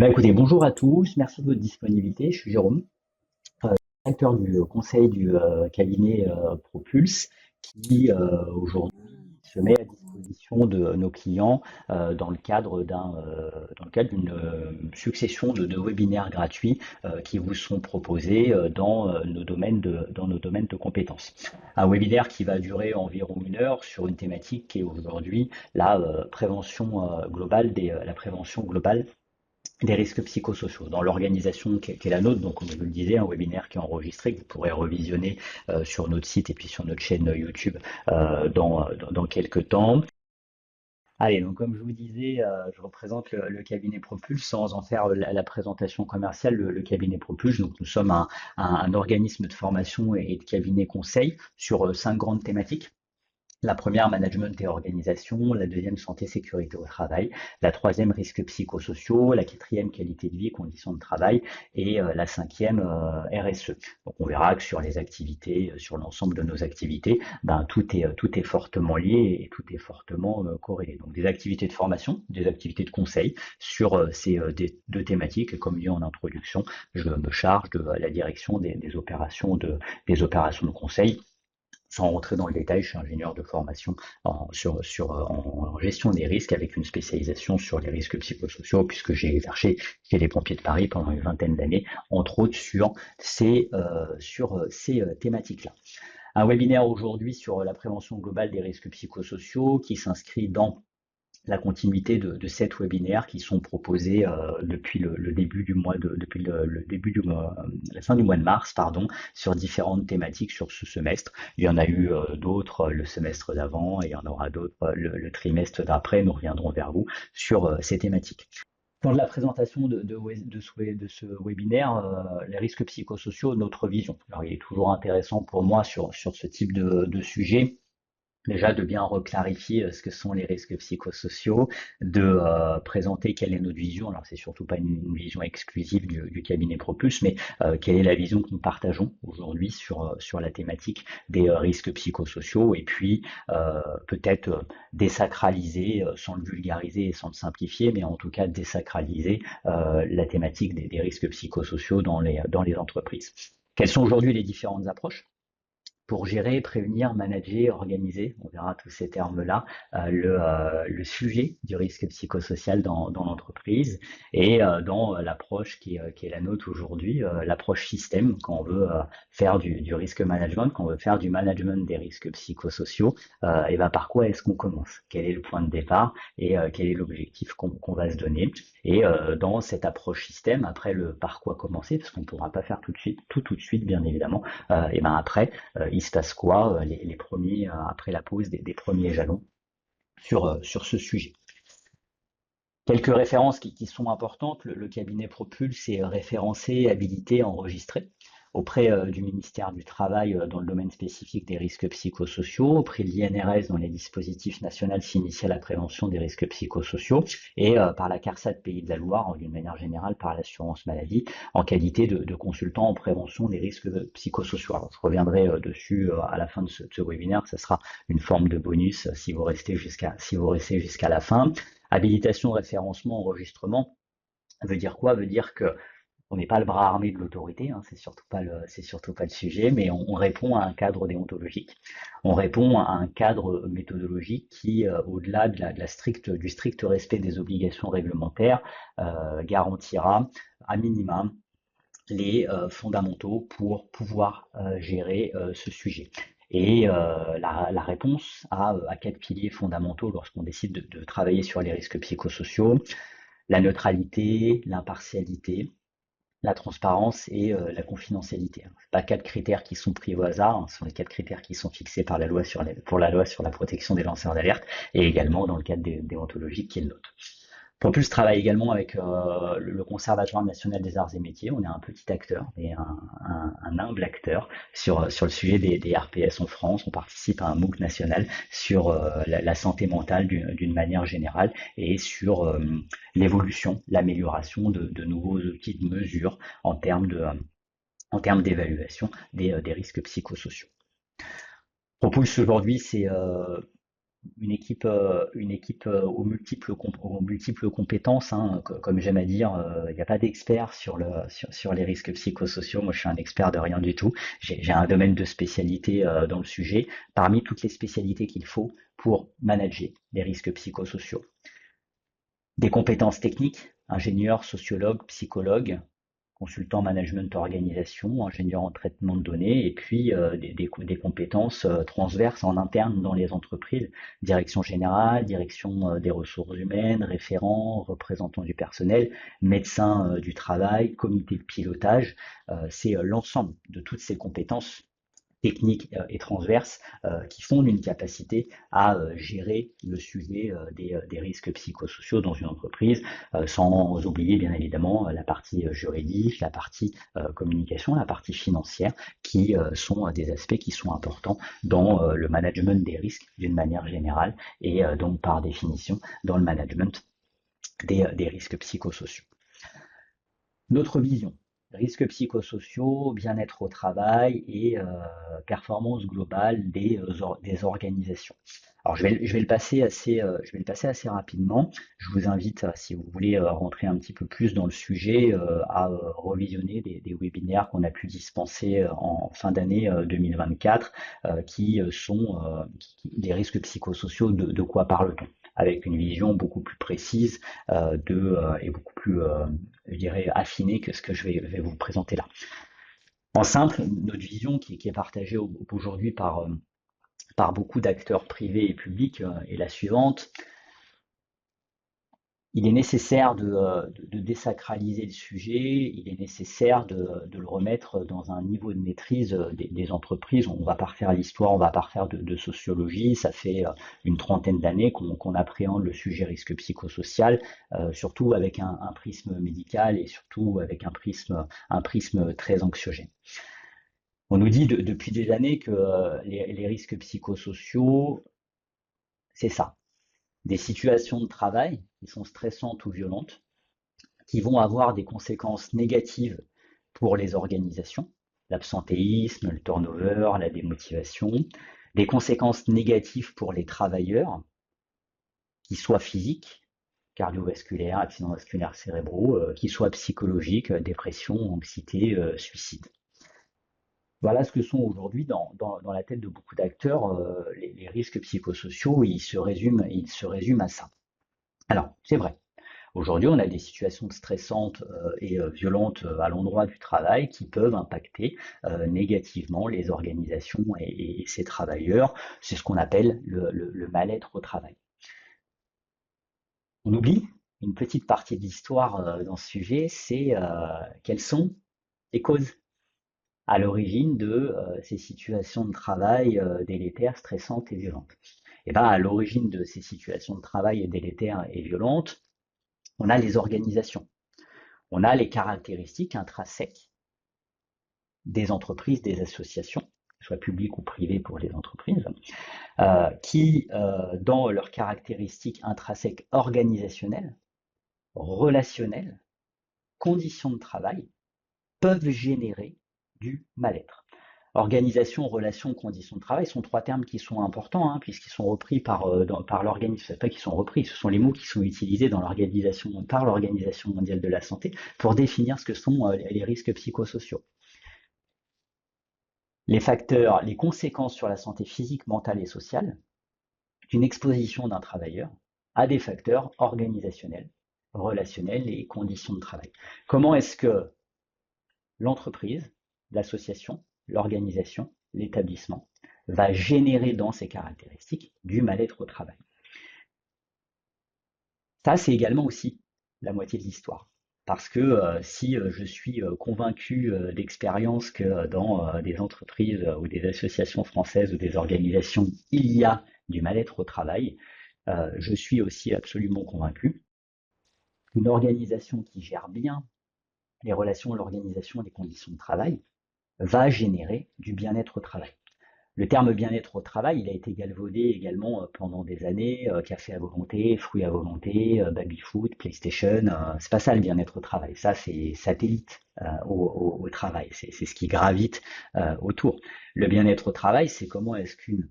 Eh bien, écoutez, bonjour à tous, merci de votre disponibilité. Je suis Jérôme, directeur du conseil du cabinet Propulse, qui aujourd'hui se met à disposition de nos clients dans le cadre d'une succession de webinaires gratuits qui vous sont proposés dans nos domaines de compétences. Un webinaire qui va durer environ 1 heure sur une thématique qui est aujourd'hui la prévention globale des risques psychosociaux dans l'organisation qui est la nôtre. Donc, comme je vous le disais, un webinaire qui est enregistré, que vous pourrez revisionner sur notre site et puis sur notre chaîne YouTube dans quelques temps. Allez, donc comme je vous disais, je représente le cabinet Propulse sans en faire la présentation commerciale. Le cabinet Propulse, donc nous sommes un organisme de formation et de cabinet conseil sur 5 grandes thématiques. La première, management et organisation. La deuxième, santé, sécurité au travail. La troisième, risques psychosociaux. La quatrième, qualité de vie, conditions de travail. Et la cinquième, RSE. Donc on verra que sur les activités, sur l'ensemble de nos activités, ben, tout est fortement lié et tout est fortement corrélé. Donc des activités de formation, des activités de conseil sur ces 2 thématiques. Et comme dit en introduction, je me charge de la direction des opérations de conseil. Sans rentrer dans le détail, je suis ingénieur de formation en gestion des risques avec une spécialisation sur les risques psychosociaux puisque j'ai exercé chez les pompiers de Paris pendant une vingtaine d'années, entre autres sur ces thématiques-là. Un webinaire aujourd'hui sur la prévention globale des risques psychosociaux qui s'inscrit dans la continuité de 7 webinaires qui sont proposés depuis le début du mois depuis le début du mois, la fin du mois de mars, pardon, sur différentes thématiques sur ce semestre. Il y en a eu d'autres le semestre d'avant et il y en aura d'autres le trimestre d'après. Nous reviendrons vers vous sur ces thématiques. Dans la présentation de ce webinaire, les risques psychosociaux, notre vision. Alors, il est toujours intéressant pour moi sur ce type de sujet. Déjà de bien reclarifier ce que sont les risques psychosociaux, de présenter quelle est notre vision. Alors c'est surtout pas une vision exclusive du cabinet Propulse, mais quelle est la vision que nous partageons aujourd'hui sur la thématique des risques psychosociaux, et puis peut-être désacraliser, sans le vulgariser et sans le simplifier, mais en tout cas désacraliser la thématique des risques psychosociaux dans les entreprises. Quelles sont aujourd'hui les différentes approches pour gérer, prévenir, manager, organiser, on verra tous ces termes-là, le sujet du risque psychosocial dans l'entreprise et dans l'approche qui est la nôtre aujourd'hui, l'approche système, quand on veut faire du risque management, quand on veut faire du management des risques psychosociaux, et ben par quoi est-ce qu'on commence? Quel est le point de départ et quel est l'objectif qu'on va se donner? Et dans cette approche système, après le par quoi commencer, parce qu'on ne pourra pas faire tout de suite, bien évidemment, et ben après, il se passe quoi les premiers, après la pause des premiers jalons sur ce sujet. Quelques références qui sont importantes. Le cabinet Propulse est référencé, habilité, enregistré auprès du ministère du Travail dans le domaine spécifique des risques psychosociaux, auprès de l'INRS dans les dispositifs nationaux s'initie à la prévention des risques psychosociaux et par la CARSAT Pays de la Loire, d'une manière générale par l'assurance maladie, en qualité de consultant en prévention des risques psychosociaux. Alors, je reviendrai dessus à la fin de ce webinaire, ça sera une forme de bonus si vous restez jusqu'à la fin. Habilitation, référencement, enregistrement, veut dire quoi? Veut dire que on n'est pas le bras armé de l'autorité, hein, c'est surtout pas le sujet, mais on répond à un cadre déontologique, on répond à un cadre méthodologique qui, au-delà du strict respect des obligations réglementaires, garantira à minima les fondamentaux pour pouvoir gérer ce sujet. Et la réponse à 4 piliers fondamentaux lorsqu'on décide de travailler sur les risques psychosociaux: la neutralité, l'impartialité, la transparence et la confidentialité. C'est pas 4 critères qui sont pris au hasard, hein, ce sont les 4 critères qui sont fixés par la loi pour la loi sur la protection des lanceurs d'alerte et également dans le cadre déontologique qui est le nôtre. Propulse travaille également avec le Conservatoire national des arts et métiers. On est un petit acteur et un humble acteur sur le sujet des RPS en France. On participe à un MOOC national sur la santé mentale d'une manière générale et sur l'évolution, l'amélioration de nouveaux outils de mesure en termes d'évaluation des risques psychosociaux. Propulse aujourd'hui, c'est une équipe aux multiples compétences, hein, comme j'aime à dire, il n'y a pas d'expert sur les risques psychosociaux. Moi, je suis un expert de rien du tout. J'ai un domaine de spécialité dans le sujet. Parmi toutes les spécialités qu'il faut pour manager les risques psychosociaux, des compétences techniques, ingénieur, sociologue, psychologue, consultant management organisation, ingénieur en traitement de données, et puis des compétences transverses en interne dans les entreprises, direction générale, direction des ressources humaines, référent, représentant du personnel, médecin du travail, comité de pilotage. C'est l'ensemble de toutes ces compétences techniques et transverses qui font une capacité à gérer le sujet des risques psychosociaux dans une entreprise, sans oublier bien évidemment la partie juridique, la partie communication, la partie financière, qui sont des aspects qui sont importants dans le management des risques d'une manière générale et donc par définition dans le management des risques psychosociaux. Notre vision, risques psychosociaux, bien-être au travail et performance globale des organisations. Alors je vais le passer assez rapidement. Je vous invite, si vous voulez rentrer un petit peu plus dans le sujet, à revisionner des webinaires qu'on a pu dispenser en fin d'année 2024, qui sont des risques psychosociaux. De quoi parle-t-on? Avec une vision beaucoup plus précise et beaucoup plus je dirais, affiné que ce que vais vous présenter là. En simple, notre vision qui est partagée aujourd'hui par beaucoup d'acteurs privés et publics est la suivante. Il est nécessaire de désacraliser le sujet, il est nécessaire de le remettre dans un niveau de maîtrise des entreprises. On ne va pas refaire l'histoire, on ne va pas refaire de sociologie. Ça fait une trentaine d'années qu'on appréhende le sujet risque psychosocial, surtout avec un prisme médical et surtout avec un prisme très anxiogène. On nous dit depuis des années que les risques psychosociaux, c'est ça. Des situations de travail qui sont stressantes ou violentes, qui vont avoir des conséquences négatives pour les organisations, l'absentéisme, le turnover, la démotivation, des conséquences négatives pour les travailleurs, qui soient physiques, cardiovasculaires, accidents vasculaires cérébraux, qui soient psychologiques, dépression, anxiété, suicide. Voilà ce que sont aujourd'hui dans la tête de beaucoup d'acteurs les risques psychosociaux, ils se résument à ça. Alors, c'est vrai. Aujourd'hui, on a des situations stressantes et violentes à l'endroit du travail qui peuvent impacter négativement les organisations et ces travailleurs. C'est ce qu'on appelle le mal-être au travail. On oublie une petite partie de l'histoire dans ce sujet, c'est quelles sont les causes à l'origine de ces situations de travail délétères, stressantes et violentes. Et bien, à l'origine de ces situations de travail délétères et violentes, on a les organisations. On a les caractéristiques intrinsèques des entreprises, des associations, soit publiques ou privées pour les entreprises, qui, dans leurs caractéristiques intrinsèques organisationnelles, relationnelles, conditions de travail, peuvent générer du mal-être. Organisation, relation, conditions de travail sont trois termes qui sont importants, hein, puisqu'ils sont repris par l'organisme. Ce n'est pas qu'ils sont repris, ce sont les mots qui sont utilisés par l'Organisation mondiale de la santé pour définir ce que sont les risques psychosociaux. Les facteurs, les conséquences sur la santé physique, mentale et sociale d'une exposition d'un travailleur à des facteurs organisationnels, relationnels et conditions de travail. Comment est-ce que l'entreprise, l'association, l'organisation, l'établissement va générer dans ses caractéristiques du mal-être au travail? Ça, c'est également aussi la moitié de l'histoire. Parce que si je suis convaincu d'expérience que dans des entreprises ou des associations françaises ou des organisations, il y a du mal-être au travail, je suis aussi absolument convaincu qu'une organisation qui gère bien les relations, l'organisation et les conditions de travail va générer du bien-être au travail. Le terme bien-être au travail, il a été galvaudé également pendant des années, café à volonté, fruits à volonté, baby-foot, PlayStation. C'est pas ça le bien-être au travail, ça c'est satellite au travail, c'est ce qui gravite autour. Le bien-être au travail, c'est comment est-ce qu'une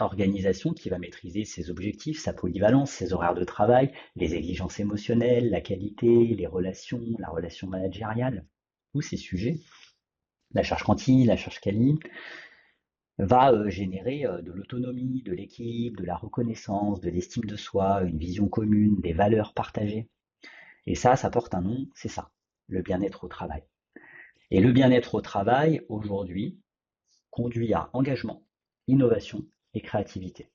organisation qui va maîtriser ses objectifs, sa polyvalence, ses horaires de travail, les exigences émotionnelles, la qualité, les relations, la relation managériale, tous ces sujets, la charge quanti, la charge quali, va générer de l'autonomie, de l'équipe, de la reconnaissance, de l'estime de soi, une vision commune, des valeurs partagées. Et ça porte un nom, c'est ça, le bien-être au travail. Et le bien-être au travail, aujourd'hui, conduit à engagement, innovation et créativité.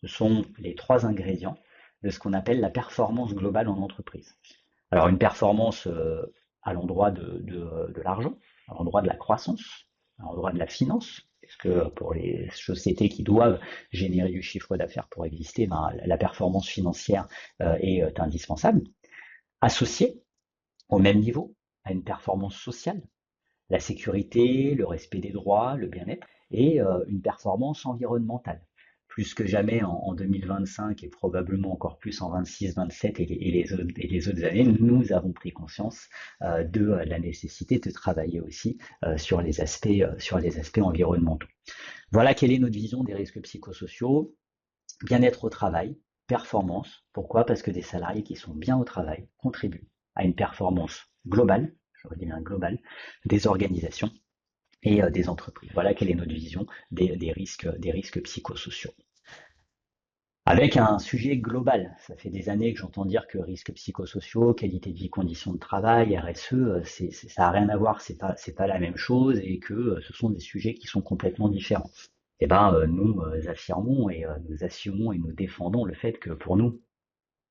Ce sont les trois ingrédients de ce qu'on appelle la performance globale en entreprise. Alors une performance à l'endroit de l'argent, à l'endroit de la croissance, à l'endroit de la finance, parce que pour les sociétés qui doivent générer du chiffre d'affaires pour exister, ben, la performance financière est indispensable, associée au même niveau à une performance sociale, la sécurité, le respect des droits, le bien-être, et une performance environnementale. Plus que jamais en 2025 et probablement encore plus en 26, 27 et les autres années, nous avons pris conscience de la nécessité de travailler aussi sur les aspects environnementaux. Voilà quelle est notre vision des risques psychosociaux. Bien-être au travail, performance. Pourquoi? Parce que des salariés qui sont bien au travail contribuent à une performance globale, je redis bien globale, des organisations et des entreprises. Voilà quelle est notre vision des risques psychosociaux. Avec un sujet global, ça fait des années que j'entends dire que risques psychosociaux, qualité de vie, conditions de travail, RSE, ça n'a rien à voir, c'est pas la même chose et que ce sont des sujets qui sont complètement différents. Eh ben, nous affirmons et nous assumons et nous défendons le fait que pour nous,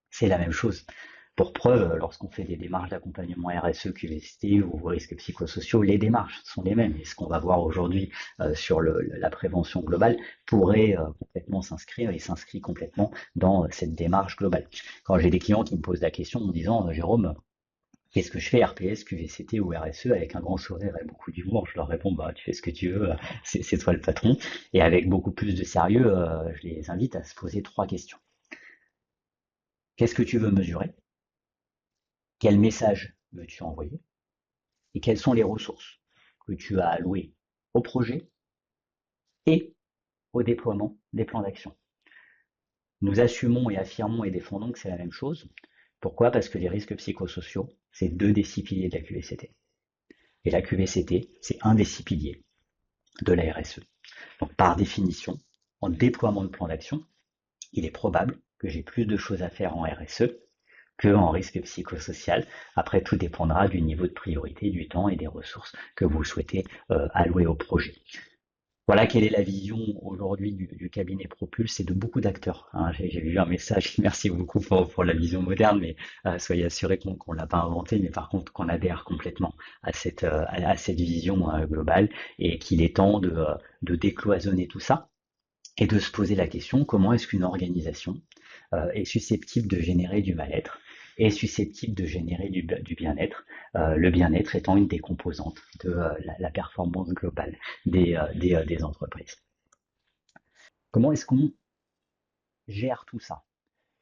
c'est la même chose. Pour preuve, lorsqu'on fait des démarches d'accompagnement RSE, QVST ou risques psychosociaux, les démarches sont les mêmes. Et ce qu'on va voir aujourd'hui sur la prévention globale pourrait complètement s'inscrire et s'inscrit complètement dans cette démarche globale. Quand j'ai des clients qui me posent la question en me disant Jérôme, qu'est-ce que je fais, RPS, QVCT ou RSE, avec un grand sourire et beaucoup d'humour, je leur réponds bah tu fais ce que tu veux, c'est toi le patron. Et avec beaucoup plus de sérieux, je les invite à se poser trois questions. Qu'est-ce que tu veux mesurer? Quel message veux-tu envoyer? Et quelles sont les ressources que tu as allouées au projet et au déploiement des plans d'action? Nous assumons et affirmons et défendons que c'est la même chose. Pourquoi? Parce que les risques psychosociaux, c'est deux des six piliers de la QVCT. Et la QVCT, c'est un des six piliers de la RSE. Donc par définition, en déploiement de plan d'action, il est probable que j'ai plus de choses à faire en RSE que en risque psychosocial. Après, tout dépendra du niveau de priorité, du temps et des ressources que vous souhaitez allouer au projet. Voilà quelle est la vision aujourd'hui du cabinet Propulse et de beaucoup d'acteurs. Hein. J'ai vu un message, merci beaucoup pour la vision moderne, mais soyez assurés qu'on ne l'a pas inventé, mais par contre qu'on adhère complètement à cette vision globale et qu'il est temps de décloisonner tout ça et de se poser la question comment est-ce qu'une organisation est susceptible de générer du mal-être, est susceptible de générer du bien-être, le bien-être étant une des composantes de la performance globale des entreprises. Comment est-ce qu'on gère tout ça?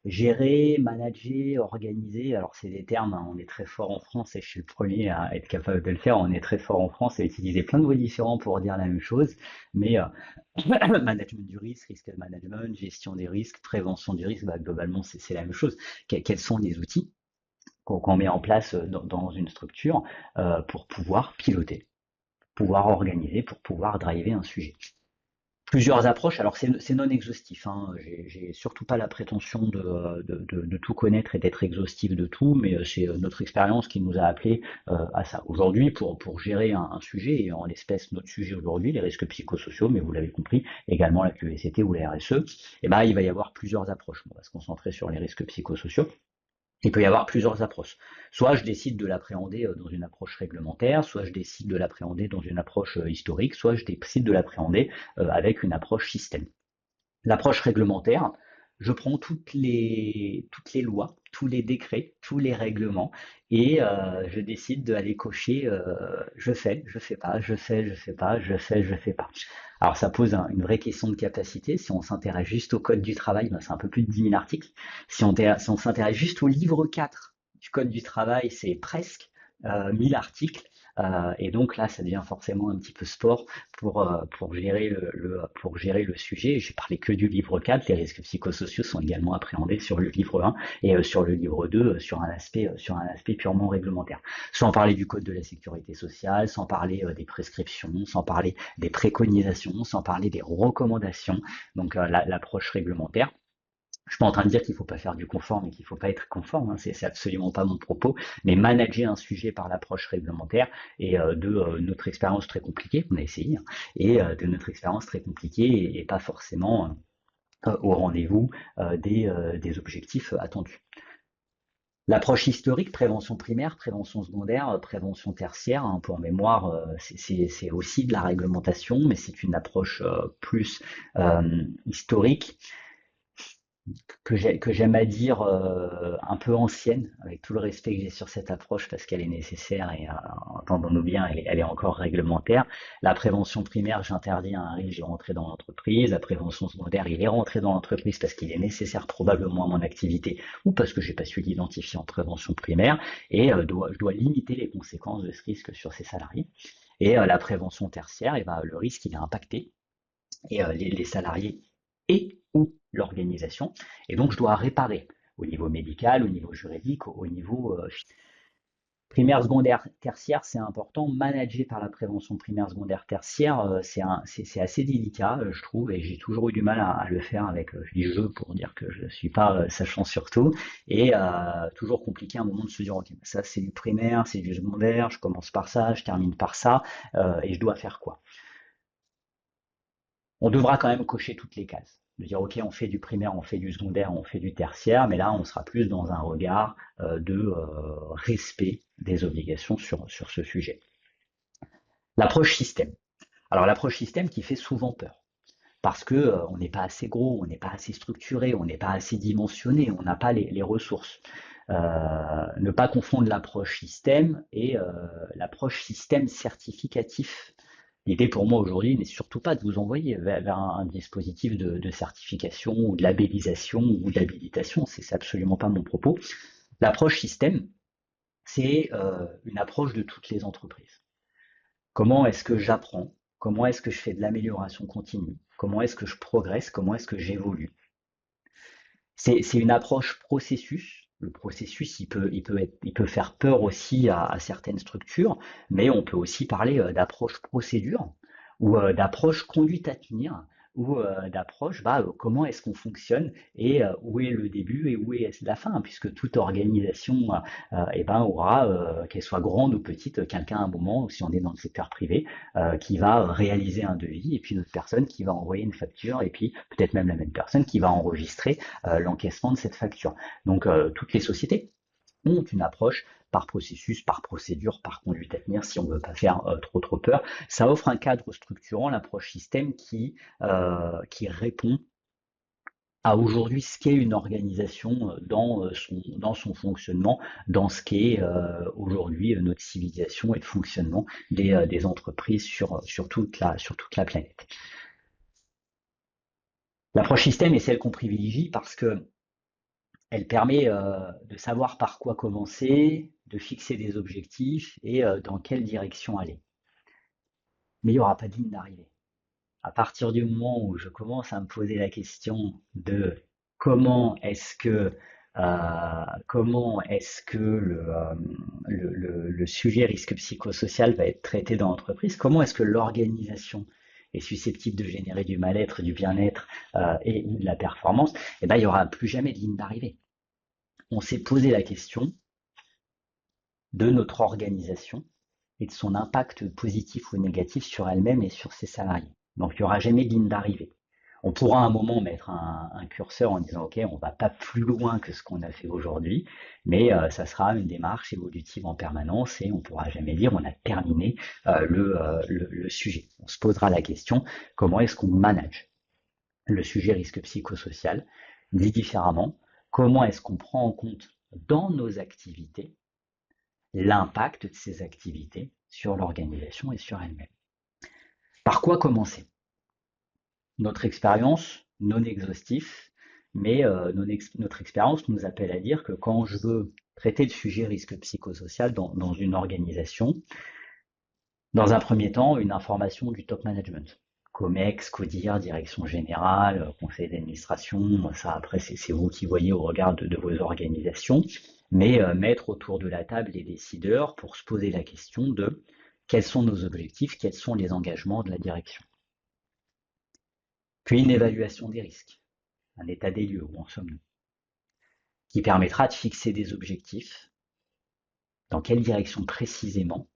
Gérer, manager, organiser, alors c'est des termes, hein, on est très fort en France et je suis le premier à être capable de le faire, on est très fort en France à utiliser plein de mots différents pour dire la même chose, mais management du risque, risk management, gestion des risques, prévention du risque, bah, globalement c'est la même chose. Quels sont les outils qu'on met en place dans une structure pour pouvoir piloter, pouvoir organiser, pour pouvoir driver un sujet? Plusieurs approches, alors c'est non exhaustif, hein. J'ai surtout pas la prétention de tout connaître et d'être exhaustif de tout, mais c'est notre expérience qui nous a appelé à ça. Aujourd'hui, pour gérer un sujet, et en l'espèce notre sujet aujourd'hui, les risques psychosociaux, mais vous l'avez compris, également la QVCT ou la RSE, eh ben, il va y avoir plusieurs approches. On va se concentrer sur les risques psychosociaux. Il peut y avoir plusieurs approches. Soit je décide de l'appréhender dans une approche réglementaire, soit je décide de l'appréhender dans une approche historique, soit je décide de l'appréhender avec une approche système. L'approche réglementaire, je prends toutes les lois, tous les décrets, tous les règlements et je décide d'aller cocher je fais, je fais pas, je fais, je fais pas, je fais, je fais pas. Alors ça pose une vraie question de capacité. Si on s'intéresse juste au code du travail, ben, c'est un peu plus de 10 000 articles. Si on s'intéresse juste au livre 4 du code du travail, c'est presque 1000 articles. Et donc là, ça devient forcément un petit peu sport pour gérer pour gérer le sujet. J'ai parlé que du livre 4. Les risques psychosociaux sont également appréhendés sur le livre 1 et sur le livre 2 sur un aspect purement réglementaire. Sans parler du code de la sécurité sociale, sans parler des prescriptions, sans parler des préconisations, sans parler des recommandations. Donc l'approche réglementaire. Je suis pas en train de dire qu'il faut pas faire du conforme et qu'il faut pas être conforme, hein, c'est absolument pas mon propos, mais manager un sujet par l'approche réglementaire et notre expérience très compliquée, on a essayé, hein, et de notre expérience très compliquée et pas forcément au rendez-vous des objectifs attendus. L'approche historique, prévention primaire, prévention secondaire, prévention tertiaire, un peu en mémoire, c'est aussi de la réglementation, mais c'est une approche plus historique que j'aime à dire un peu ancienne, avec tout le respect que j'ai sur cette approche parce qu'elle est nécessaire et entendons-nous bien, elle est encore réglementaire. La prévention primaire, j'interdis à un risque de rentrer dans l'entreprise. La prévention secondaire, il est rentré dans l'entreprise parce qu'il est nécessaire probablement à mon activité ou parce que j'ai pas su l'identifier en prévention primaire et je dois limiter les conséquences de ce risque sur ses salariés. Et la prévention tertiaire, et ben, le risque il est impacté et les salariés et ou l'organisation. Et donc, je dois réparer au niveau médical, au niveau juridique, au niveau primaire, secondaire, tertiaire, c'est important. Manager par la prévention primaire, secondaire, tertiaire, c'est assez délicat, je trouve, et j'ai toujours eu du mal à le faire avec, je dis je pour dire que je ne suis pas sachant surtout, et toujours compliqué à un moment de se dire, ok, ça c'est du primaire, c'est du secondaire, je commence par ça, je termine par ça, et je dois faire quoi? On devra quand même cocher toutes les cases. De dire, OK, on fait du primaire, on fait du secondaire, on fait du tertiaire, mais là, on sera plus dans un regard de respect des obligations sur ce sujet. L'approche système. Alors, l'approche système qui fait souvent peur. Parce que on n'est pas assez gros, on n'est pas assez structuré, on n'est pas assez dimensionné, on n'a pas les ressources. Ne pas confondre l'approche système et l'approche système certificatif. L'idée pour moi aujourd'hui n'est surtout pas de vous envoyer vers un dispositif de certification ou de labellisation ou d'habilitation, c'est absolument pas mon propos. L'approche système, c'est une approche de toutes les entreprises. Comment est-ce que j'apprends? Comment est-ce que je fais de l'amélioration continue? Comment est-ce que je progresse? Comment est-ce que j'évolue? C'est une approche processus. Le processus, il peut faire peur aussi à certaines structures, mais on peut aussi parler d'approche procédure ou d'approche conduite à tenir ou d'approche comment est-ce qu'on fonctionne et où est le début et où est la fin, puisque toute organisation aura, qu'elle soit grande ou petite, quelqu'un à un moment, ou si on est dans le secteur privé, qui va réaliser un devis et puis une autre personne qui va envoyer une facture et puis peut-être même la même personne qui va enregistrer l'encaissement de cette facture. Donc toutes les sociétés ont une approche par processus, par procédure, par conduite à tenir, si on ne veut pas faire trop peur. Ça offre un cadre structurant, l'approche système qui répond à aujourd'hui ce qu'est une organisation dans son fonctionnement, dans ce qu'est aujourd'hui notre civilisation et le fonctionnement des entreprises sur toute la planète. L'approche système est celle qu'on privilégie parce que elle permet de savoir par quoi commencer, de fixer des objectifs et dans quelle direction aller. Mais il n'y aura pas de ligne d'arrivée. À partir du moment où je commence à me poser la question de comment est-ce que le sujet risque psychosocial va être traité dans l'entreprise, comment est-ce que l'organisation est susceptible de générer du mal-être, du bien-être et ou de la performance, eh ben, il n'y aura plus jamais de ligne d'arrivée. On s'est posé la question de notre organisation et de son impact positif ou négatif sur elle-même et sur ses salariés. Donc il n'y aura jamais de ligne d'arrivée. On pourra à un moment mettre un curseur en disant ok, on ne va pas plus loin que ce qu'on a fait aujourd'hui, mais ça sera une démarche évolutive en permanence et on ne pourra jamais dire on a terminé le sujet. On se posera la question comment est-ce qu'on manage le sujet risque psychosocial, dit différemment, comment est-ce qu'on prend en compte dans nos activités l'impact de ces activités sur l'organisation et sur elle-même. Par quoi commencer? Notre expérience, non exhaustif, mais notre expérience nous appelle à dire que quand je veux traiter le sujet risque psychosocial dans une organisation, Dans un premier temps, une information du top management. COMEX, CODIR, direction générale, conseil d'administration, ça après c'est vous qui voyez au regard de vos organisations, mais mettre autour de la table les décideurs pour se poser la question de quels sont nos objectifs, quels sont les engagements de la direction. Puis une évaluation des risques, un état des lieux, où en sommes-nous, qui permettra de fixer des objectifs, dans quelle direction précisément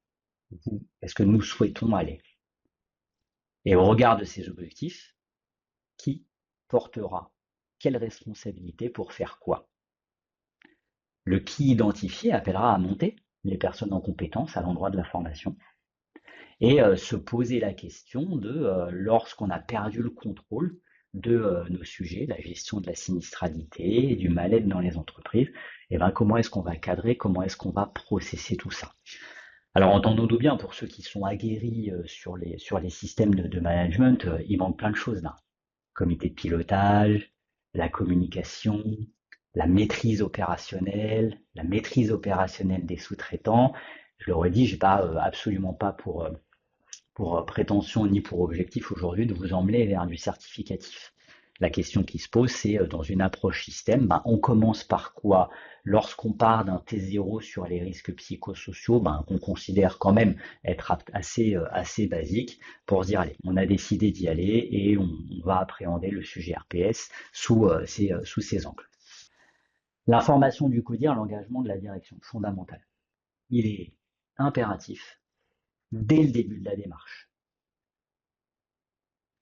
est-ce que nous souhaitons aller. Et au regard de ces objectifs, qui portera quelle responsabilité pour faire quoi. Le qui identifié appellera à monter les personnes en compétence à l'endroit de la formation et se poser la question de lorsqu'on a perdu le contrôle de nos sujets, la gestion de la sinistralité, du mal-être dans les entreprises, et ben comment est-ce qu'on va cadrer, comment est-ce qu'on va processer tout ça. Alors entendons-nous bien, pour ceux qui sont aguerris sur les systèmes de management, il manque plein de choses là. Comité de pilotage, la communication, la maîtrise opérationnelle des sous-traitants. Je le redis, je n'ai pas absolument pas pour prétention ni pour objectif aujourd'hui de vous emmener vers du certificatif. La question qui se pose, c'est dans une approche système, on commence par quoi? Lorsqu'on part d'un T0 sur les risques psychosociaux, on considère quand même être assez basique pour se dire, allez, on a décidé d'y aller et on va appréhender le sujet RPS sous ces angles. L'information du CODIR, l'engagement de la direction, fondamental. Il est impératif, dès le début de la démarche,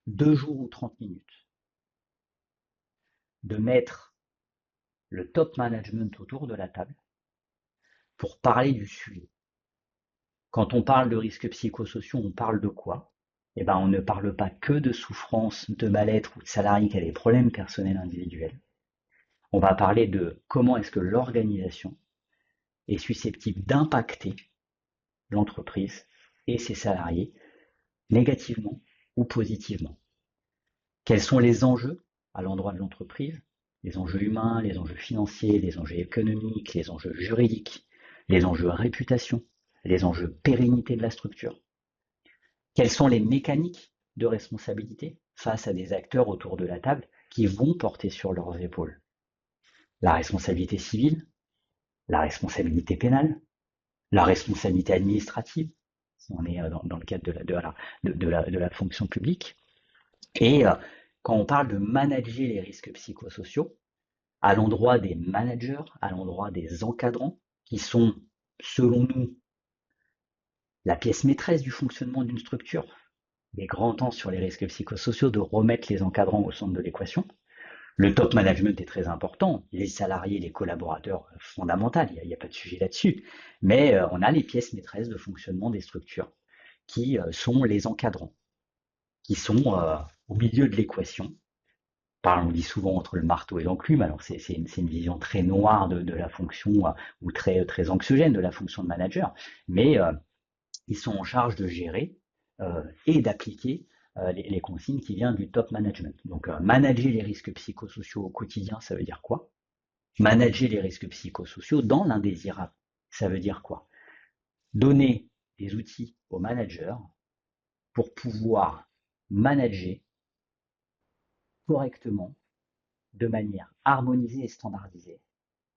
2 jours ou 30 minutes, de mettre le top management autour de la table pour parler du sujet. Quand on parle de risques psychosociaux, on parle de quoi? Eh ben, on ne parle pas que de souffrance, de mal-être ou de salarié qui a des problèmes personnels individuels. On va parler de comment est-ce que l'organisation est susceptible d'impacter l'entreprise et ses salariés négativement ou positivement. Quels sont les enjeux à l'endroit de l'entreprise? Les enjeux humains, les enjeux financiers, les enjeux économiques, les enjeux juridiques, les enjeux réputation, les enjeux pérennité de la structure. Quelles sont les mécaniques de responsabilité face à des acteurs autour de la table qui vont porter sur leurs épaules la responsabilité civile, la responsabilité pénale, la responsabilité administrative, si on est dans le cadre de la fonction publique. Et quand on parle de manager les risques psychosociaux, à l'endroit des managers, à l'endroit des encadrants, qui sont, selon nous, la pièce maîtresse du fonctionnement d'une structure. Il est grand temps sur les risques psychosociaux de remettre les encadrants au centre de l'équation. Le top management est très important, les salariés, les collaborateurs, fondamental, il n'y a pas de sujet là-dessus. Mais on a les pièces maîtresses de fonctionnement des structures, qui sont les encadrants, qui sont au milieu de l'équation. On dit souvent entre le marteau et l'enclume, alors c'est une vision très noire de la fonction, ou très anxiogène de la fonction de manager, mais ils sont en charge de gérer et d'appliquer les consignes qui viennent du top management. Donc manager les risques psychosociaux au quotidien, ça veut dire quoi? Manager les risques psychosociaux dans l'indésirable, ça veut dire quoi? Donner des outils aux managers pour pouvoir manager correctement, de manière harmonisée et standardisée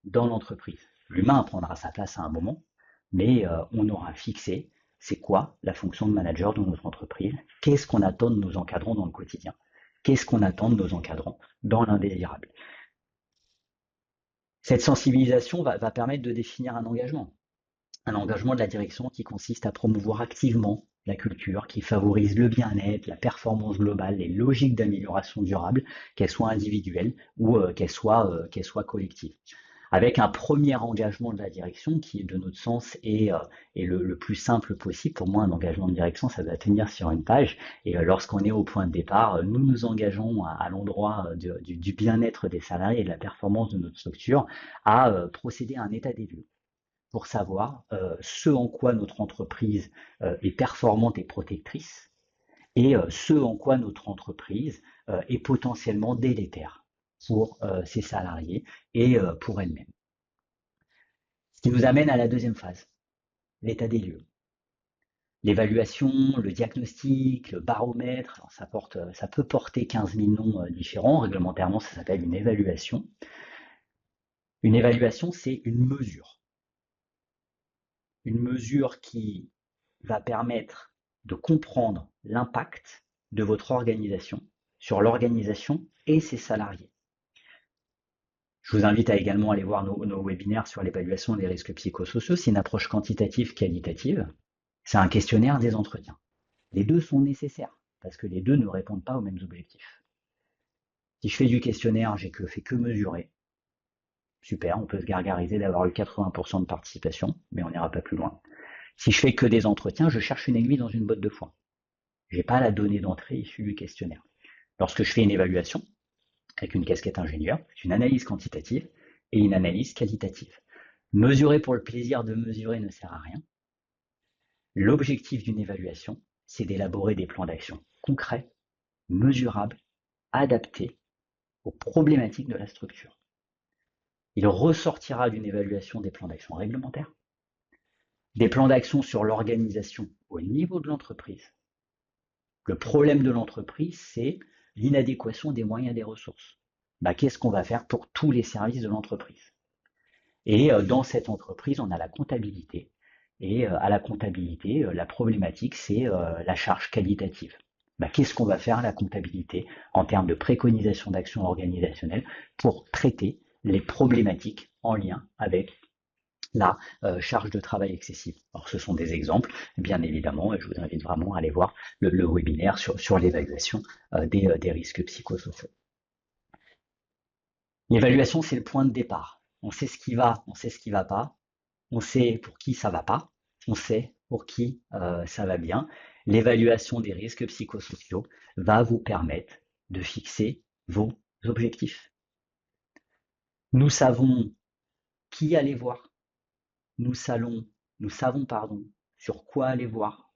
dans l'entreprise. L'humain prendra sa place à un moment, mais on aura fixé c'est quoi la fonction de manager dans notre entreprise, qu'est-ce qu'on attend de nos encadrants dans le quotidien, qu'est-ce qu'on attend de nos encadrants dans l'indésirable. Cette sensibilisation va permettre de définir un engagement de la direction qui consiste à promouvoir activement la culture, qui favorise le bien-être, la performance globale, les logiques d'amélioration durable, qu'elles soient individuelles ou qu'elles soient collectives. Avec un premier engagement de la direction qui, de notre sens, est le plus simple possible. Pour moi, un engagement de direction, ça doit tenir sur une page. Et lorsqu'on est au point de départ, nous nous engageons à l'endroit du bien-être des salariés et de la performance de notre structure à procéder à un état des lieux pour savoir ce en quoi notre entreprise est performante et protectrice et ce en quoi notre entreprise est potentiellement délétère pour ses salariés et pour elle-même. Ce qui nous amène à la deuxième phase, l'état des lieux. L'évaluation, le diagnostic, le baromètre, alors ça peut porter 15 000 noms différents. Réglementairement, ça s'appelle une évaluation. Une évaluation, c'est une mesure. Une mesure qui va permettre de comprendre l'impact de votre organisation sur l'organisation et ses salariés. Je vous invite à également aller voir nos webinaires sur l'évaluation des risques psychosociaux. C'est une approche quantitative-qualitative. C'est un questionnaire des entretiens. Les deux sont nécessaires parce que les deux ne répondent pas aux mêmes objectifs. Si je fais du questionnaire, j'ai fait que mesurer. Super, on peut se gargariser d'avoir eu 80% de participation, mais on n'ira pas plus loin. Si je fais que des entretiens, je cherche une aiguille dans une botte de foin. Je n'ai pas la donnée d'entrée issue du questionnaire. Lorsque je fais une évaluation, avec une casquette ingénieur, c'est une analyse quantitative et une analyse qualitative. Mesurer pour le plaisir de mesurer ne sert à rien. L'objectif d'une évaluation, c'est d'élaborer des plans d'action concrets, mesurables, adaptés aux problématiques de la structure. Il ressortira d'une évaluation des plans d'action réglementaires, des plans d'action sur l'organisation au niveau de l'entreprise. Le problème de l'entreprise, c'est l'inadéquation des moyens et des ressources. Qu'est-ce qu'on va faire pour tous les services de l'entreprise? Et dans cette entreprise, on a la comptabilité. Et à la comptabilité, la problématique, c'est la charge qualitative. Qu'est-ce qu'on va faire à la comptabilité en termes de préconisation d'action organisationnelle pour traiter les problématiques en lien avec la charge de travail excessive? Alors ce sont des exemples, bien évidemment, et je vous invite vraiment à aller voir le webinaire sur l'évaluation des risques psychosociaux. L'évaluation, c'est le point de départ. On sait ce qui va, on sait ce qui va pas, on sait pour qui ça va pas, on sait pour qui ça va bien. L'évaluation des risques psychosociaux va vous permettre de fixer vos objectifs. Nous savons qui aller voir, nous savons sur quoi aller voir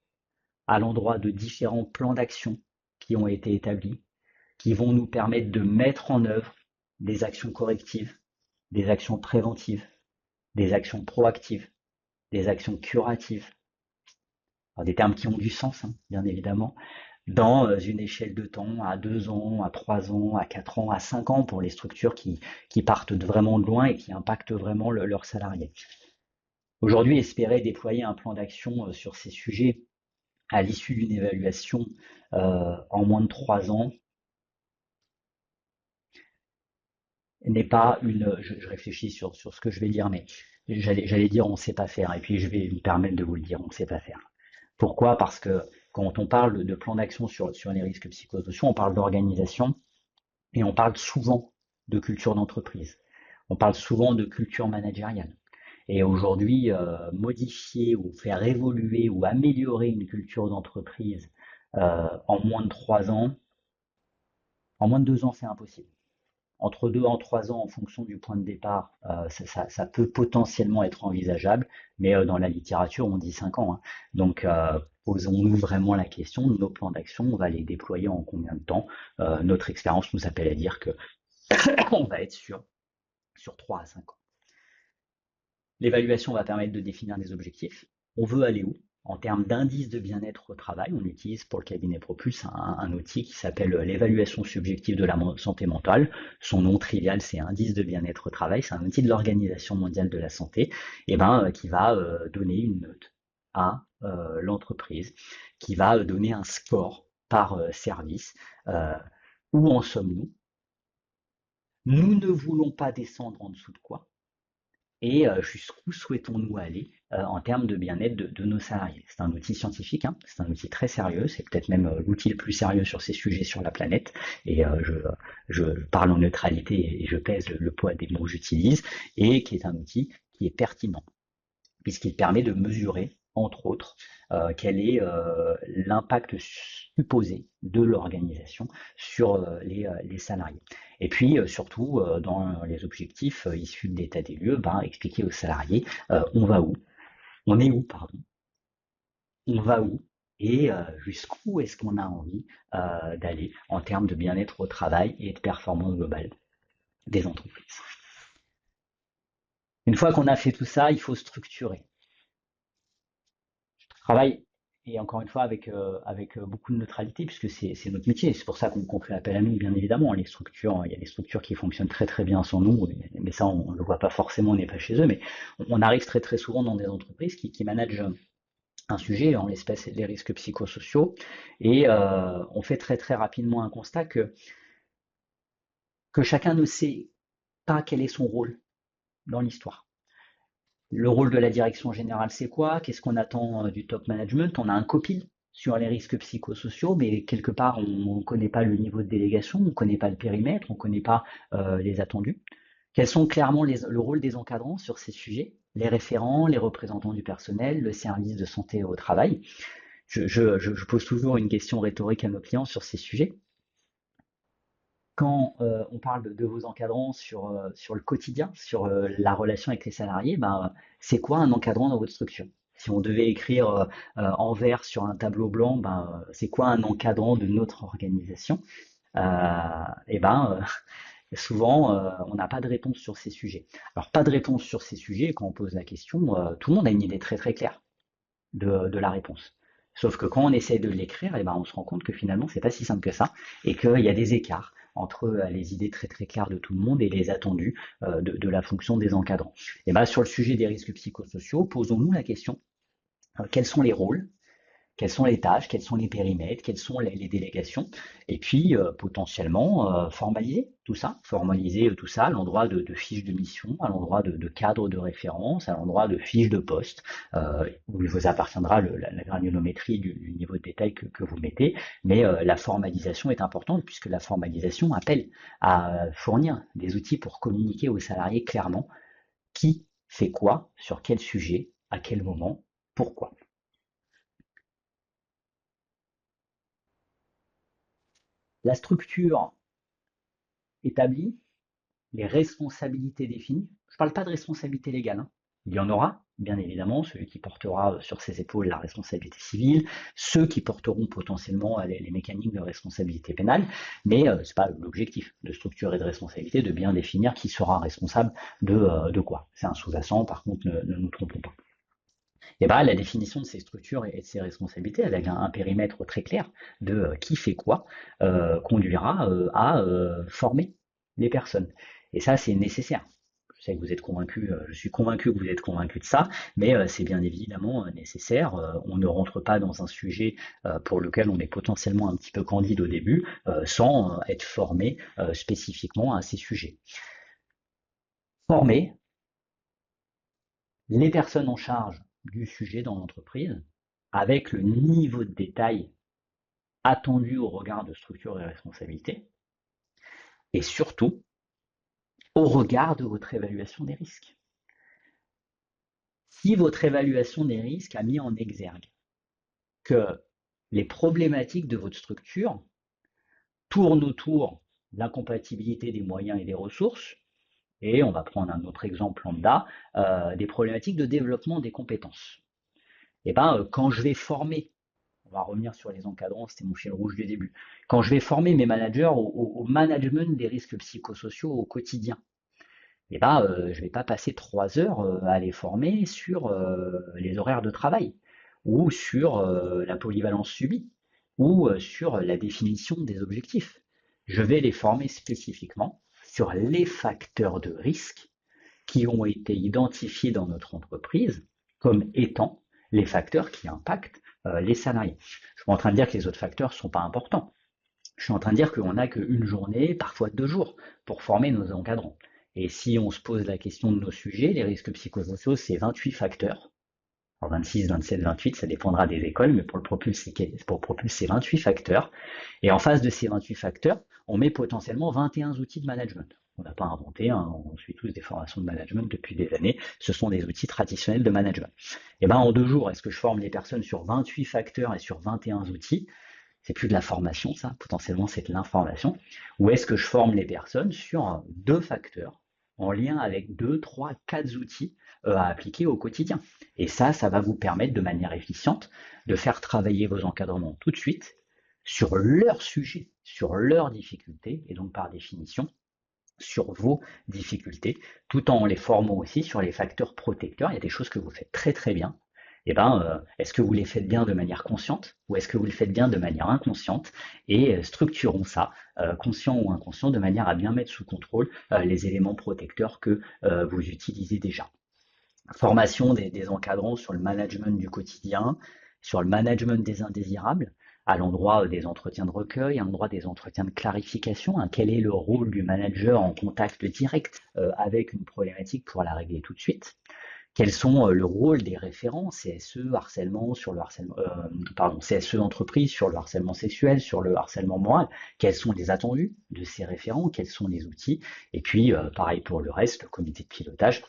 à l'endroit de différents plans d'action qui ont été établis, qui vont nous permettre de mettre en œuvre des actions correctives, des actions préventives, des actions proactives, des actions curatives. Alors, des termes qui ont du sens, bien évidemment, dans une échelle de temps à 2 ans, à 3 ans, à 4 ans, à 5 ans pour les structures qui partent vraiment de loin et qui impactent vraiment leurs salariés. Aujourd'hui, espérer déployer un plan d'action sur ces sujets à l'issue d'une évaluation en moins de 3 ans n'est pas une... Je réfléchis sur ce que je vais dire, mais j'allais dire on ne sait pas faire, et puis je vais me permettre de vous le dire, on ne sait pas faire. Pourquoi? Parce que quand on parle de plan d'action sur les risques psychosociaux, on parle d'organisation et on parle souvent de culture d'entreprise. On parle souvent de culture managériale. Et aujourd'hui, modifier ou faire évoluer ou améliorer une culture d'entreprise en moins de 3 ans, en moins de 2 ans, c'est impossible. Entre 2 et 3 ans, en fonction du point de départ, ça peut potentiellement être envisageable, mais dans la littérature, on dit 5 ans. Donc, posons-nous vraiment la question, nos plans d'action, on va les déployer en combien de temps? Notre expérience nous appelle à dire que on va être sur 3 à 5 ans. L'évaluation va permettre de définir des objectifs. On veut aller où? En termes d'indice de bien-être au travail, on utilise pour le cabinet Propulse un outil qui s'appelle l'évaluation subjective de la santé mentale. Son nom trivial, c'est indice de bien-être au travail. C'est un outil de l'Organisation mondiale de la santé, qui va donner une note à l'entreprise, qui va donner un score par service. Où en sommes-nous? Nous ne voulons pas descendre en dessous de quoi? Et jusqu'où souhaitons-nous aller en termes de bien-être de nos salariés. C'est un outil scientifique, c'est un outil très sérieux, c'est peut-être même l'outil le plus sérieux sur ces sujets sur la planète, et je parle en neutralité et je pèse le poids des mots que j'utilise, et qui est un outil qui est pertinent, puisqu'il permet de mesurer, entre autres, quel est l'impact supposé de l'organisation sur les salariés. Et puis surtout, dans les objectifs issus de l'état des lieux, expliquer aux salariés on va où, on est où, pardon, on va où et jusqu'où est-ce qu'on a envie d'aller en termes de bien-être au travail et de performance globale des entreprises. Une fois qu'on a fait tout ça, il faut structurer. Je travaille et encore une fois avec beaucoup de neutralité, puisque c'est notre métier. C'est pour ça qu'on fait appel à nous, bien évidemment. Les structures, il y a des structures qui fonctionnent très très bien sans nous, mais ça on ne le voit pas forcément, on n'est pas chez eux, mais on arrive très très souvent dans des entreprises qui managent un sujet, en l'espèce les risques psychosociaux, et on fait très très rapidement un constat que chacun ne sait pas quel est son rôle dans l'histoire. Le rôle de la direction générale, c'est quoi? Qu'est-ce qu'on attend du top management? On a un copil sur les risques psychosociaux, mais quelque part, on ne connaît pas le niveau de délégation, on ne connaît pas le périmètre, on ne connaît pas les attendus. Quels sont clairement le rôle des encadrants sur ces sujets? Les référents, les représentants du personnel, le service de santé au travail. Je pose toujours une question rhétorique à nos clients sur ces sujets. Quand on parle de vos encadrants sur le quotidien, sur la relation avec les salariés, ben, c'est quoi un encadrant dans votre structure? Si on devait écrire en vert sur un tableau blanc, ben, c'est quoi un encadrant de notre organisation? Et ben, souvent, on n'a pas de réponse sur ces sujets. Alors, pas de réponse sur ces sujets, quand on pose la question, tout le monde a une idée très très claire de la réponse. Sauf que quand on essaie de l'écrire, eh ben, on se rend compte que finalement, c'est pas si simple que ça et qu'il y a des écarts entre les idées très très claires de tout le monde et les attendus de la fonction des encadrants. Et ben, sur le sujet des risques psychosociaux, posons-nous la question, quels sont les rôles, quelles sont les tâches, quels sont les périmètres, quelles sont les délégations, et puis potentiellement formaliser tout ça à l'endroit de fiches de mission, à l'endroit de cadres de référence, à l'endroit de fiches de poste, où il vous appartiendra la granulométrie du niveau de détail que vous mettez, mais la formalisation est importante puisque la formalisation appelle à fournir des outils pour communiquer aux salariés clairement qui fait quoi, sur quel sujet, à quel moment, pourquoi. La structure établie, les responsabilités définies. Je ne parle pas de responsabilité légale, hein. Il y en aura, bien évidemment, celui qui portera sur ses épaules la responsabilité civile, ceux qui porteront potentiellement les mécaniques de responsabilité pénale, mais ce n'est pas l'objectif de structure et de responsabilité de bien définir qui sera responsable de quoi. C'est un sous-jacent, par contre, ne nous trompons pas. Et bah, la définition de ces structures et de ces responsabilités, avec un périmètre très clair de qui fait quoi, conduira à former les personnes. Et ça, c'est nécessaire. Je sais que vous êtes convaincu, je suis convaincu que vous êtes convaincu de ça, mais c'est bien évidemment nécessaire. On ne rentre pas dans un sujet pour lequel on est potentiellement un petit peu candide au début, sans être formé spécifiquement à ces sujets. Former les personnes en charge du sujet dans l'entreprise avec le niveau de détail attendu au regard de structure et responsabilité, et surtout au regard de votre évaluation des risques. Si votre évaluation des risques a mis en exergue que les problématiques de votre structure tournent autour de l'incompatibilité des moyens et des ressources, et on va prendre un autre exemple lambda, des problématiques de développement des compétences. Et ben, quand je vais former, on va revenir sur les encadrants, c'était mon fil rouge du début. Quand je vais former mes managers au management des risques psychosociaux au quotidien, et ben, je vais pas passer 3 heures à les former sur les horaires de travail, ou sur la polyvalence subie, ou sur la définition des objectifs. Je vais les former spécifiquement sur les facteurs de risque qui ont été identifiés dans notre entreprise comme étant les facteurs qui impactent les salariés. Je suis pas en train de dire que les autres facteurs ne sont pas importants. Je suis en train de dire qu'on n'a qu'une journée, parfois 2 jours, pour former nos encadrants. Et si on se pose la question de nos sujets, les risques psychosociaux, c'est 28 facteurs. Alors 26, 27, 28, ça dépendra des écoles, mais pour le Propulse, c'est 28 facteurs. Et en face de ces 28 facteurs, on met potentiellement 21 outils de management. On n'a pas inventé, hein, on suit tous des formations de management depuis des années. Ce sont des outils traditionnels de management. Et ben en 2 jours, est-ce que je forme les personnes sur 28 facteurs et sur 21 outils? C'est plus de la formation, ça, potentiellement c'est de l'information. Ou est-ce que je forme les personnes sur 2 facteurs en lien avec 2, 3, 4 outils à appliquer au quotidien? Et ça va vous permettre de manière efficiente de faire travailler vos encadrements tout de suite sur leur sujet, sur leurs difficultés, et donc par définition sur vos difficultés, tout en les formant aussi sur les facteurs protecteurs. Il y a des choses que vous faites très très bien, est-ce que vous les faites bien de manière consciente ou est-ce que vous le faites bien de manière inconsciente? Et structurons ça, conscient ou inconscient, de manière à bien mettre sous contrôle les éléments protecteurs que vous utilisez déjà. Formation des encadrants sur le management du quotidien, sur le management des indésirables, à l'endroit des entretiens de recueil, à l'endroit des entretiens de clarification, hein, quel est le rôle du manager en contact direct avec une problématique pour la régler tout de suite. Quels sont le rôle des référents CSE, harcèlement sur le harcèlement, CSE d'entreprise sur le harcèlement sexuel, sur le harcèlement moral. Quels sont les attendus de ces référents? Quels sont les outils? Et puis, pareil pour le reste, le comité de pilotage.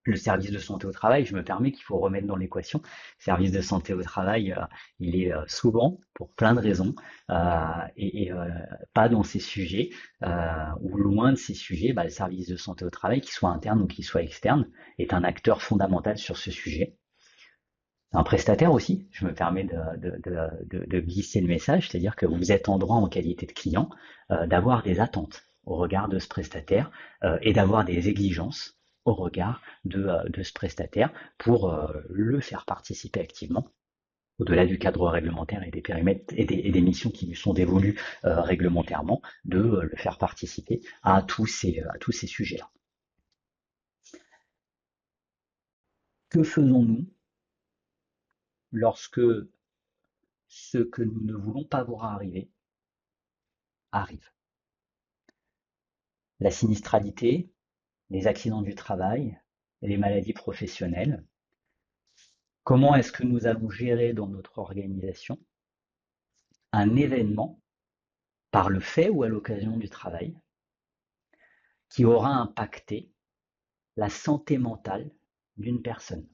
Le service de santé au travail, je me permets qu'il faut remettre dans l'équation. Le service de santé au travail, il est souvent, pour plein de raisons, pas dans ces sujets, ou loin de ces sujets. Le service de santé au travail, qu'il soit interne ou qu'il soit externe, est un acteur fondamental sur ce sujet. Un prestataire aussi, je me permets de glisser le message, c'est-à-dire que vous êtes en droit en qualité de client d'avoir des attentes au regard de ce prestataire et d'avoir des exigences au regard de ce prestataire pour le faire participer activement, au-delà du cadre réglementaire et des périmètres et des missions qui lui sont dévolues réglementairement, de le faire participer à tous ces sujets-là. Que faisons-nous lorsque ce que nous ne voulons pas voir arriver arrive? La sinistralité, les accidents du travail, les maladies professionnelles. Comment est-ce que nous allons gérer dans notre organisation un événement par le fait ou à l'occasion du travail qui aura impacté la santé mentale d'une personne?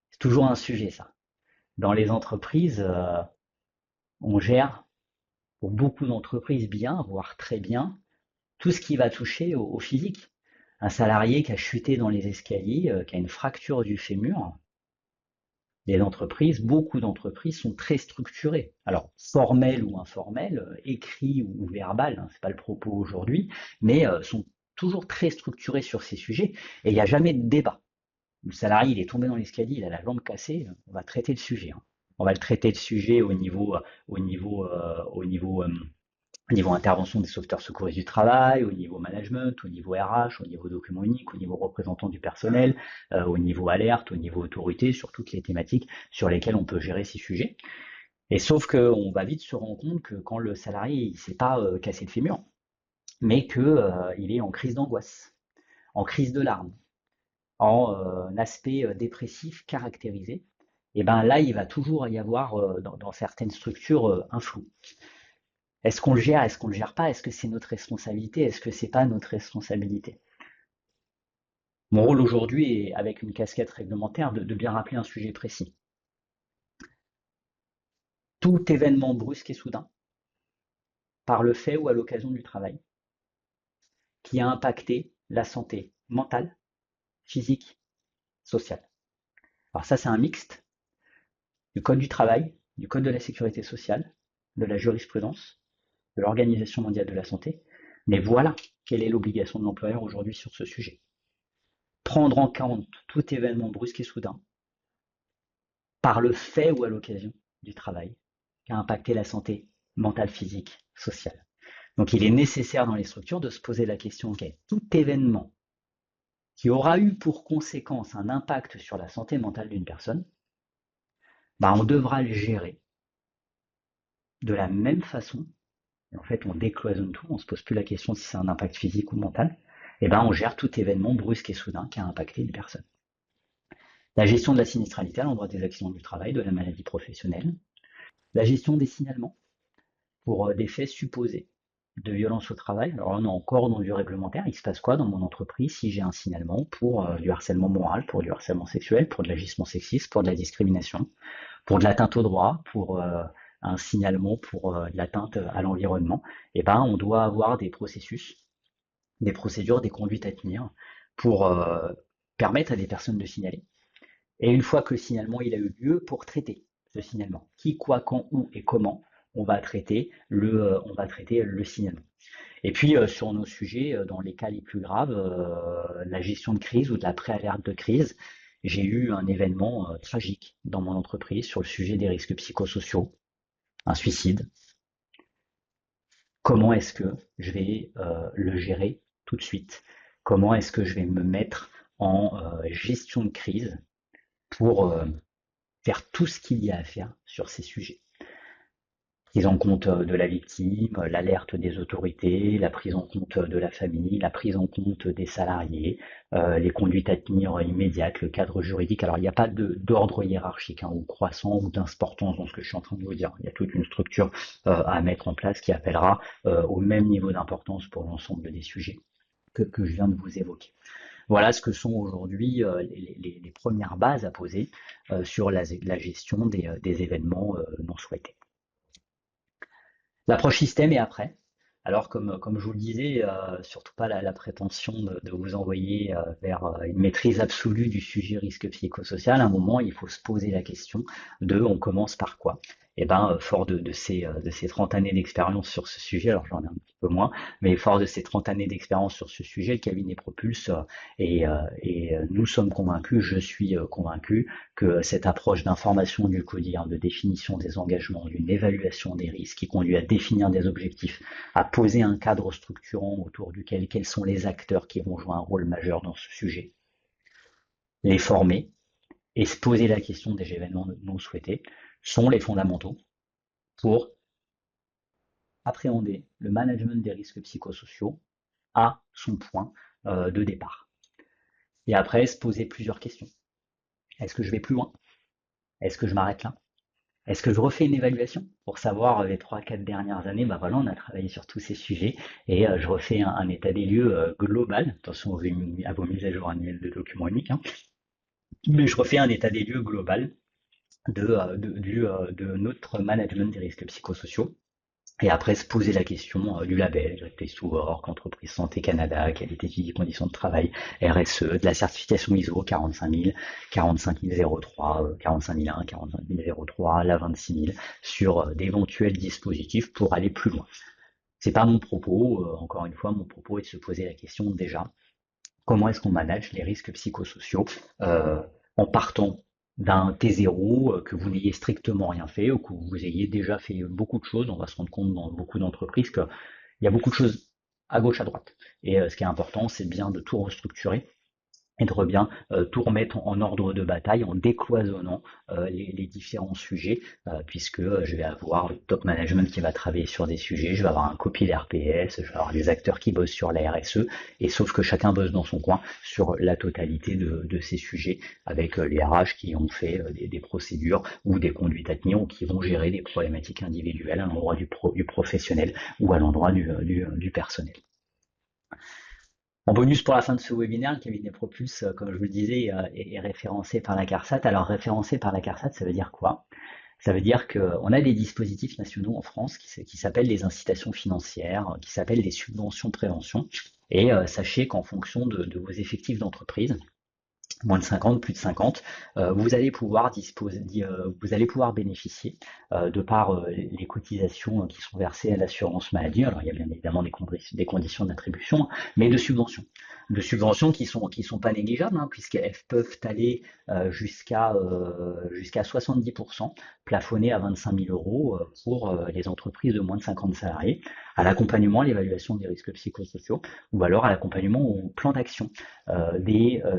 C'est toujours un sujet, ça. Dans les entreprises, on gère, pour beaucoup d'entreprises, bien, voire très bien, tout ce qui va toucher au physique. Un salarié qui a chuté dans les escaliers, qui a une fracture du fémur, beaucoup d'entreprises sont très structurées. Alors, formelles ou informelles, écrit ou verbal, hein, c'est pas le propos aujourd'hui, mais sont toujours très structurées sur ces sujets et il n'y a jamais de débat. Le salarié, il est tombé dans l'escalier, il a la jambe cassée, on va traiter le sujet, hein. On va le traiter le sujet au niveau intervention des sauveteurs secouristes du travail, au niveau management, au niveau RH, au niveau document unique, au niveau représentant du personnel, au niveau alerte, au niveau autorité, sur toutes les thématiques sur lesquelles on peut gérer ces sujets. Et sauf qu'on va vite se rendre compte que quand le salarié il s'est pas cassé le fémur, mais que il est en crise d'angoisse, en crise de larmes, en aspect dépressif caractérisé, et ben là il va toujours y avoir dans certaines structures un flou. Est-ce qu'on le gère? Est-ce qu'on le gère pas? Est-ce que c'est notre responsabilité? Est-ce que c'est pas notre responsabilité? Mon rôle aujourd'hui est, avec une casquette réglementaire, de bien rappeler un sujet précis. Tout événement brusque et soudain, par le fait ou à l'occasion du travail, qui a impacté la santé mentale, physique, sociale. Alors ça, c'est un mixte du code du travail, du code de la sécurité sociale, de la jurisprudence, de l'Organisation mondiale de la santé. Mais voilà quelle est l'obligation de l'employeur aujourd'hui sur ce sujet. Prendre en compte tout événement brusque et soudain, par le fait ou à l'occasion du travail, qui a impacté la santé mentale, physique, sociale. Donc il est nécessaire dans les structures de se poser la question, ok, tout événement qui aura eu pour conséquence un impact sur la santé mentale d'une personne, on devra le gérer de la même façon. Et en fait, on décloisonne tout, on se pose plus la question si c'est un impact physique ou mental. On gère tout événement brusque et soudain qui a impacté une personne. La gestion de la sinistralité à l'endroit des accidents du travail, de la maladie professionnelle. La gestion des signalements pour des faits supposés de violence au travail. Alors on est encore dans du réglementaire. Il se passe quoi dans mon entreprise si j'ai un signalement pour du harcèlement moral, pour du harcèlement sexuel, pour de l'agissement sexiste, pour de la discrimination, pour de l'atteinte au droit, pour un signalement pour de l'atteinte à l'environnement? On doit avoir des processus, des procédures, des conduites à tenir pour permettre à des personnes de signaler. Et une fois que le signalement il a eu lieu, pour traiter ce signalement. Qui, quoi, quand, où et comment on va traiter le signalement. Et puis sur nos sujets, dans les cas les plus graves, la gestion de crise ou de la préalerte de crise. j'ai eu un événement tragique dans mon entreprise sur le sujet des risques psychosociaux, un suicide. Comment est-ce que je vais le gérer tout de suite? Comment est-ce que je vais me mettre en gestion de crise pour faire tout ce qu'il y a à faire sur ces sujets? Prise en compte de la victime, l'alerte des autorités, la prise en compte de la famille, la prise en compte des salariés, les conduites à tenir immédiates, le cadre juridique. Alors, il n'y a pas d'ordre hiérarchique ou croissant ou d'importance dans ce que je suis en train de vous dire. Il y a toute une structure à mettre en place qui appellera au même niveau d'importance pour l'ensemble des sujets que je viens de vous évoquer. Voilà ce que sont aujourd'hui les premières bases à poser sur la gestion des événements non souhaités. L'approche système est après. Alors, comme je vous le disais, surtout pas la prétention de vous envoyer vers une maîtrise absolue du sujet risque psychosocial. À un moment, il faut se poser la question de on commence par quoi? Et ben, fort de ces 30 années d'expérience sur ce sujet, alors j'en ai un petit peu moins, mais fort de ces 30 années d'expérience sur ce sujet, le cabinet Propulse et nous sommes convaincus, je suis convaincu que cette approche d'information du codir, de définition des engagements, d'une évaluation des risques qui conduit à définir des objectifs, à poser un cadre structurant autour duquel quels sont les acteurs qui vont jouer un rôle majeur dans ce sujet, les former et se poser la question des événements non souhaités sont les fondamentaux pour appréhender le management des risques psychosociaux à son point de départ. Et après, se poser plusieurs questions. Est-ce que je vais plus loin? Est-ce que je m'arrête là? Est-ce que je refais une évaluation pour savoir les 3-4 dernières années, bah voilà, on a travaillé sur tous ces sujets et je refais un état des lieux global, attention à vos mises à jour annuelles de documents uniques, mais je refais un état des lieux global de notre management des risques psychosociaux. Et après, se poser la question du label, Great Place to Work, Entreprise Santé Canada, qualité de vie, conditions de travail, RSE, de la certification ISO 45000, 45003, 45001, 45003, la 26000, sur d'éventuels dispositifs pour aller plus loin. C'est pas mon propos, encore une fois, mon propos est de se poser la question déjà, comment est-ce qu'on manage les risques psychosociaux en partant d'un T0, que vous n'ayez strictement rien fait ou que vous ayez déjà fait beaucoup de choses. On va se rendre compte dans beaucoup d'entreprises qu'il y a beaucoup de choses à gauche, à droite. Et ce qui est important, c'est bien de tout restructurer et de bien tout remettre en ordre de bataille en décloisonnant les différents sujets, puisque je vais avoir le top management qui va travailler sur des sujets, je vais avoir un copil RPS, je vais avoir des acteurs qui bossent sur la RSE, et sauf que chacun bosse dans son coin sur la totalité de ces sujets, avec les RH qui ont fait des procédures ou des conduites à tenir ou qui vont gérer des problématiques individuelles à l'endroit du professionnel ou à l'endroit du personnel. En bonus pour la fin de ce webinaire, le cabinet Propulse, comme je vous le disais, est référencé par la CARSAT. Alors référencé par la CARSAT, ça veut dire quoi? Ça veut dire qu'on a des dispositifs nationaux en France qui s'appellent les incitations financières, qui s'appellent les subventions de prévention. Et sachez qu'en fonction de vos effectifs d'entreprise, moins de 50, plus de 50, vous allez pouvoir bénéficier de par les cotisations qui sont versées à l'assurance maladie. Alors il y a bien évidemment des conditions d'attribution, mais de subventions qui sont pas négligeables, puisqu'elles peuvent aller jusqu'à 70%, plafonnées à 25 000 euros pour les entreprises de moins de 50 salariés, à l'accompagnement, à l'évaluation des risques psychosociaux, ou alors à l'accompagnement au plan d'action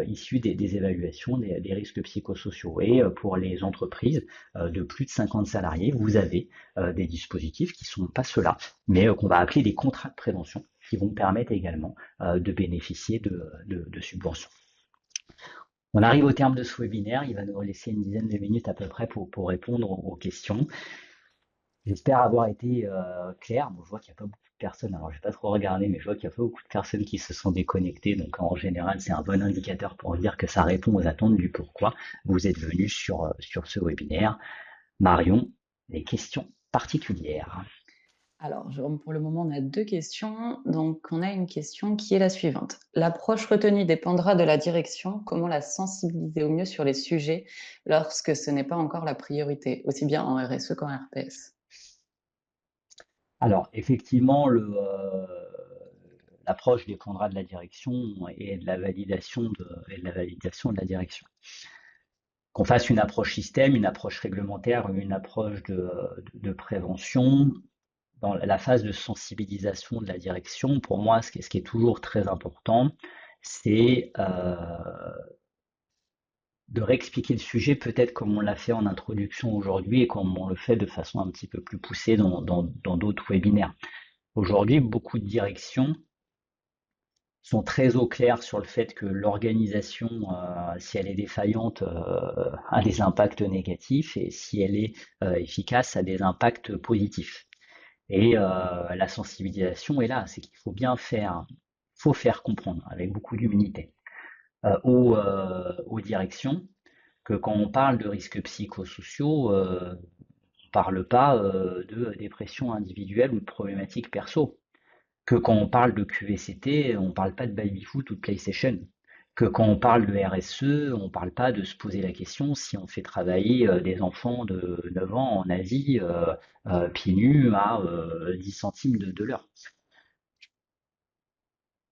issus des évaluations des risques psychosociaux. Et pour les entreprises de plus de 50 salariés, vous avez des dispositifs qui sont pas ceux-là, mais qu'on va appeler des contrats de prévention, qui vont permettre également de bénéficier de subventions. On arrive au terme de ce webinaire, il va nous laisser une dizaine de minutes à peu près pour répondre aux questions. J'espère avoir été clair. Bon, je vois qu'il n'y a pas beaucoup de personnes, alors je vais pas trop regarder, mais je vois qu'il y a pas beaucoup de personnes qui se sont déconnectées. Donc en général, c'est un bon indicateur pour dire que ça répond aux attentes du pourquoi vous êtes venu sur ce webinaire. Marion, les questions particulières. Alors, Jérôme, pour le moment, on a 2 questions. Donc, on a une question qui est la suivante. L'approche retenue dépendra de la direction. Comment la sensibiliser au mieux sur les sujets lorsque ce n'est pas encore la priorité, aussi bien en RSE qu'en RPS? Alors effectivement, l'approche dépendra de la direction et et de la validation de la direction. Qu'on fasse une approche système, une approche réglementaire, une approche de prévention, dans la phase de sensibilisation de la direction, pour moi, ce qui est toujours très important, c'est de réexpliquer le sujet, peut-être comme on l'a fait en introduction aujourd'hui et comme on le fait de façon un petit peu plus poussée dans d'autres webinaires. Aujourd'hui, beaucoup de directions sont très au clair sur le fait que l'organisation, si elle est défaillante, a des impacts négatifs et si elle est efficace, a des impacts positifs. Et la sensibilisation est là, c'est qu'il faut faire comprendre avec beaucoup d'humilité aux directions que quand on parle de risques psychosociaux, on parle pas de dépression individuelle ou de problématiques perso. Que quand on parle de QVCT, on parle pas de baby-foot ou de PlayStation. Que quand on parle de RSE, on parle pas de se poser la question si on fait travailler des enfants de 9 ans en Asie pieds nus à 10 centimes de l'heure.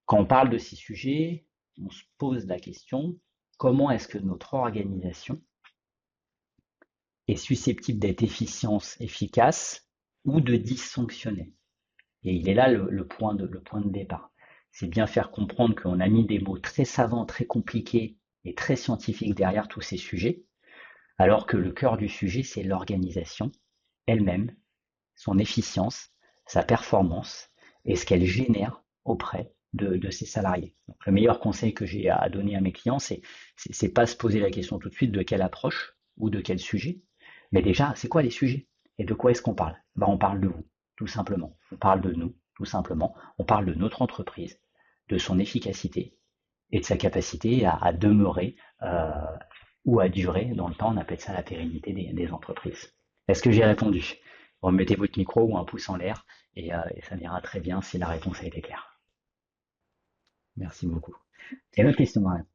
Quand on parle de ces sujets, on se pose la question, comment est-ce que notre organisation est susceptible d'être efficace ou de dysfonctionner? Et il est là le point de départ. C'est bien faire comprendre qu'on a mis des mots très savants, très compliqués et très scientifiques derrière tous ces sujets, alors que le cœur du sujet, c'est l'organisation elle-même, son efficience, sa performance et ce qu'elle génère auprès de ses salariés. Donc, le meilleur conseil que j'ai à donner à mes clients, c'est pas se poser la question tout de suite de quelle approche ou de quel sujet, mais déjà, c'est quoi les sujets et de quoi est-ce qu'on parle? Ben, on parle de vous, tout simplement. On parle de nous, tout simplement. On parle de notre entreprise, de son efficacité et de sa capacité à demeurer ou à durer dans le temps. On appelle ça la pérennité des entreprises. Est-ce que j'ai répondu? Remettez votre micro ou un pouce en l'air et ça ira très bien si la réponse a été claire. Merci beaucoup. Et une autre question, Marianne?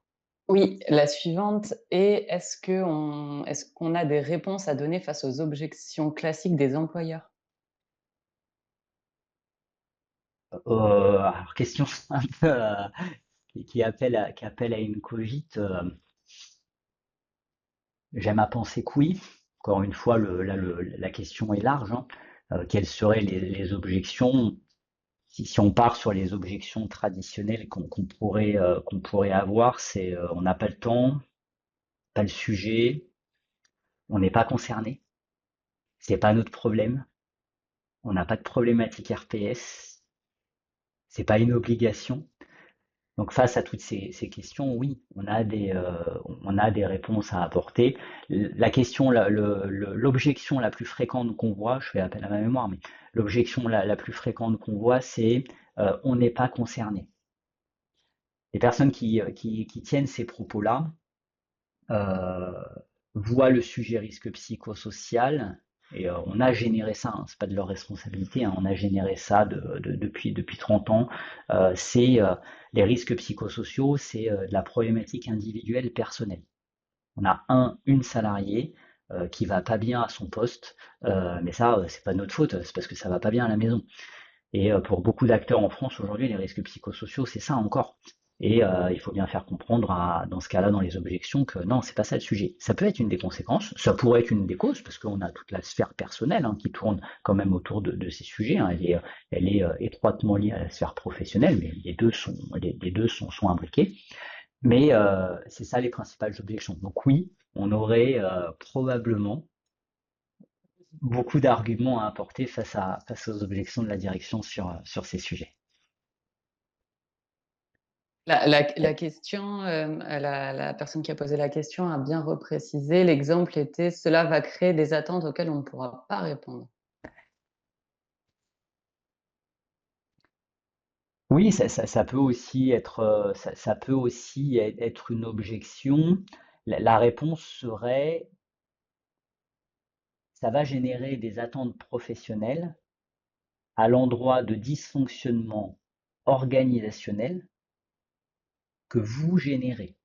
Oui, la suivante est est-ce qu'on a des réponses à donner face aux objections classiques des employeurs? Alors, question un peu qui appelle à une cogite. J'aime à penser que oui. Encore une fois, la question est large, hein. Quelles seraient les objections? Si on part sur les objections traditionnelles qu'on pourrait avoir, c'est on n'a pas le temps, pas le sujet, on n'est pas concerné, c'est pas notre problème, on n'a pas de problématique RPS, c'est pas une obligation. Donc face à toutes ces questions, oui, on a des réponses à apporter. La question, l'objection la plus fréquente qu'on voit, je fais appel à ma mémoire, mais l'objection la plus fréquente qu'on voit, c'est on n'est pas concerné. Les personnes qui tiennent ces propos-là euh, voient le sujet risque psychosocial et on a généré ça, hein, c'est pas de leur responsabilité, hein, on a généré ça depuis 30 ans. C'est les risques psychosociaux, c'est de la problématique individuelle personnelle. On a une salariée qui va pas bien à son poste, mais ça, c'est pas de notre faute, c'est parce que ça va pas bien à la maison. Et pour beaucoup d'acteurs en France aujourd'hui, les risques psychosociaux, c'est ça encore. Et il faut bien faire comprendre, dans ce cas-là, dans les objections, que non, c'est pas ça le sujet. Ça peut être une des conséquences, ça pourrait être une des causes, parce qu'on a toute la sphère personnelle hein, qui tourne quand même autour de ces sujets. Hein. Elle est étroitement liée à la sphère professionnelle, mais les deux sont imbriqués. Mais c'est ça les principales objections. Donc oui, on aurait probablement beaucoup d'arguments à apporter face aux objections de la direction sur ces sujets. La question, la personne qui a posé la question a bien reprécisé. L'exemple était: «Cela va créer des attentes auxquelles on ne pourra pas répondre». Oui, ça peut aussi être, ça peut aussi être une objection. La réponse serait, ça va générer des attentes professionnelles à l'endroit de dysfonctionnements organisationnels que vous générez.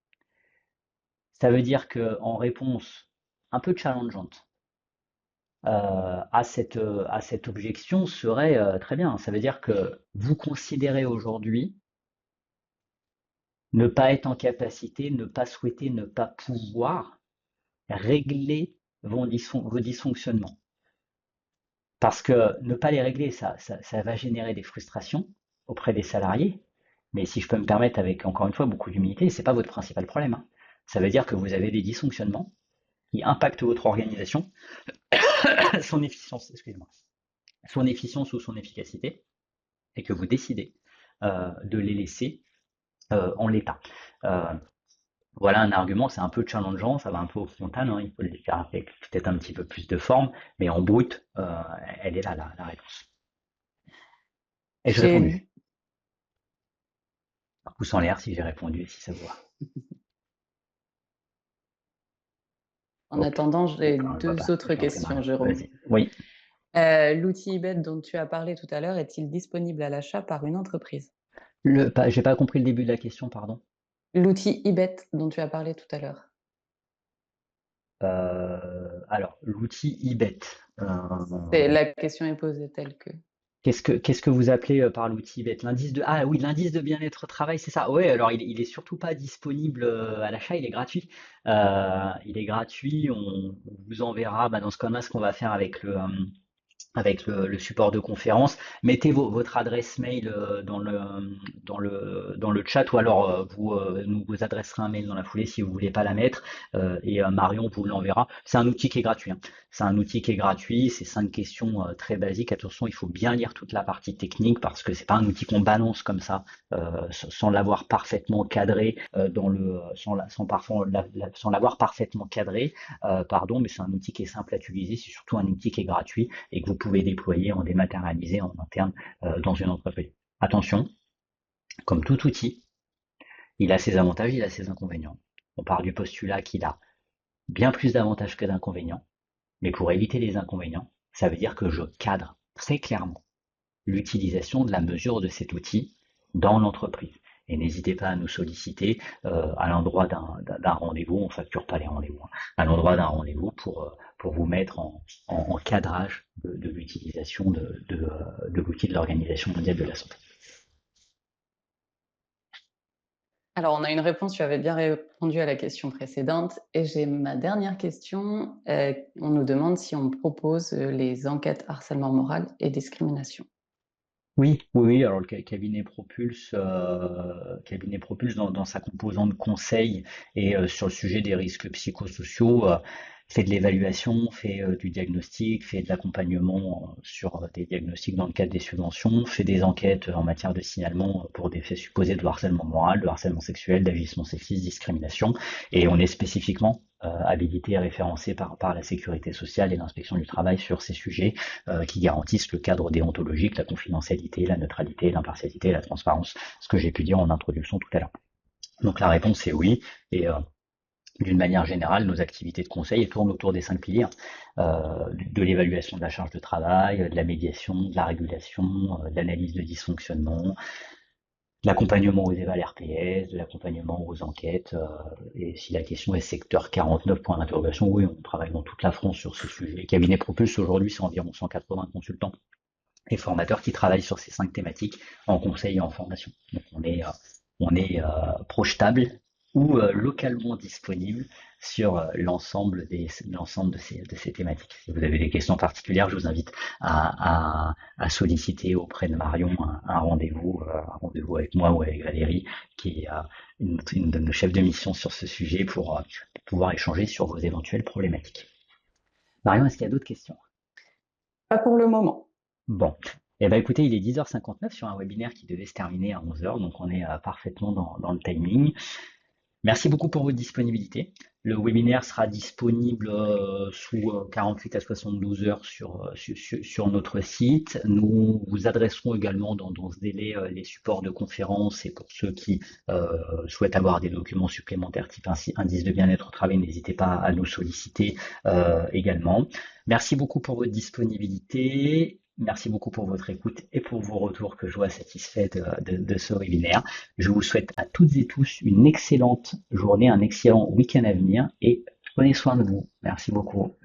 Ça veut dire que en réponse un peu challengeante à cette objection serait très bien. Ça veut dire que vous considérez aujourd'hui Ne pas être en capacité, ne pas souhaiter, ne pas pouvoir régler vos dysfonctionnements. Parce que ne pas les régler, ça va générer des frustrations auprès des salariés. Mais si je peux me permettre, avec encore une fois beaucoup d'humilité, c'est pas votre principal problème, hein. Ça veut dire que vous avez des dysfonctionnements qui impactent votre organisation, son efficience, excusez-moi, son efficience ou son efficacité, et que vous décidez de les laisser en l'état. Euh, voilà un argument, c'est un peu challengeant, ça va un peu au frontal, hein, il faut le faire avec peut-être un petit peu plus de forme, mais en brut, elle est là, la réponse. Ai-je J'ai répondu? Un pouce en l'air si j'ai répondu, si ça vous va. En Ok. attendant, j'ai Enfin, je vois deux pas. autres Je t'en prie, questions, Marion. Jérôme. Vas-y. Oui. L'outil IBET dont tu as parlé tout à l'heure est-il disponible à l'achat par une entreprise? J'ai pas compris le début de la question, pardon. L'outil IBET dont tu as parlé tout à l'heure. Alors, l'outil IBET. La question est posée telle que. Qu'est-ce que vous appelez par l'outil IBET? Ah oui, l'indice de bien-être au travail, c'est ça. Oui, alors il est surtout pas disponible à l'achat, il est gratuit. Il est gratuit. On vous enverra dans ce cas-là ce qu'on va faire avec le support de conférence. Mettez votre adresse mail dans le chat ou alors nous vous adresserez un mail dans la foulée si vous voulez pas la mettre et Marion vous l'enverra. C'est un outil qui est gratuit, hein. C'est un outil qui est gratuit, c'est 5 questions très basiques. Attention, il faut bien lire toute la partie technique parce que c'est pas un outil qu'on balance comme ça sans l'avoir parfaitement cadré sans l'avoir parfaitement cadré, pardon, mais c'est un outil qui est simple à utiliser, c'est surtout un outil qui est gratuit et que vous pouvez déployer en dématérialisé en interne dans une entreprise. Attention, comme tout outil, il a ses avantages, il a ses inconvénients. On part du postulat qu'il a bien plus d'avantages que d'inconvénients, mais pour éviter les inconvénients, ça veut dire que je cadre très clairement l'utilisation de la mesure de cet outil dans l'entreprise. Et n'hésitez pas à nous solliciter à l'endroit d'un rendez-vous, on ne facture pas les rendez-vous, hein, à l'endroit d'un rendez-vous pour vous mettre en cadrage de l'utilisation de l'outil de l'Organisation mondiale de la santé. Alors, on a une réponse, tu avais bien répondu à la question précédente. Et j'ai ma dernière question. On nous demande si on propose les enquêtes harcèlement moral et discrimination. Oui, oui, oui. Alors le cabinet Propulse dans sa composante conseil et sur le sujet des risques psychosociaux, fait de l'évaluation, fait du diagnostic, fait de l'accompagnement sur des diagnostics dans le cadre des subventions, fait des enquêtes en matière de signalement pour des faits supposés de harcèlement moral, de harcèlement sexuel, d'agissement sexiste, discrimination. Et on est spécifiquement habilité et référencé par la sécurité sociale et l'inspection du travail sur ces sujets qui garantissent le cadre déontologique, la confidentialité, la neutralité, l'impartialité, la transparence, ce que j'ai pu dire en introduction tout à l'heure. Donc la réponse est oui, et d'une manière générale, nos activités de conseil tournent autour des 5 piliers de l'évaluation de la charge de travail, de la médiation, de la régulation, de l'analyse de dysfonctionnement, de l'accompagnement aux éval RPS, de l'accompagnement aux enquêtes. Et si la question est secteur 49, point d'interrogation, oui, on travaille dans toute la France sur ce sujet. Les cabinets Propulse aujourd'hui, c'est environ 180 consultants et formateurs qui travaillent sur ces 5 thématiques en conseil et en formation. Donc on est projetable ou localement disponible sur l'ensemble de ces thématiques. Si vous avez des questions particulières, je vous invite à solliciter auprès de Marion un rendez-vous avec moi ou avec Valérie, qui est une de nos chefs de mission sur ce sujet pour pouvoir échanger sur vos éventuelles problématiques. Marion, est-ce qu'il y a d'autres questions? Pas pour le moment. Bon, eh ben écoutez, il est 10h59 sur un webinaire qui devait se terminer à 11h, donc on est parfaitement dans le timing. Merci beaucoup pour votre disponibilité. Le webinaire sera disponible sous 48 à 72 heures sur notre site. Nous vous adresserons également dans ce délai les supports de conférence et pour ceux qui souhaitent avoir des documents supplémentaires type indice de bien-être au travail, n'hésitez pas à nous solliciter également. Merci beaucoup pour votre disponibilité. Merci beaucoup pour votre écoute et pour vos retours que je vois satisfaits de ce webinaire. Je vous souhaite à toutes et tous une excellente journée, un excellent week-end à venir et prenez soin de vous. Merci beaucoup.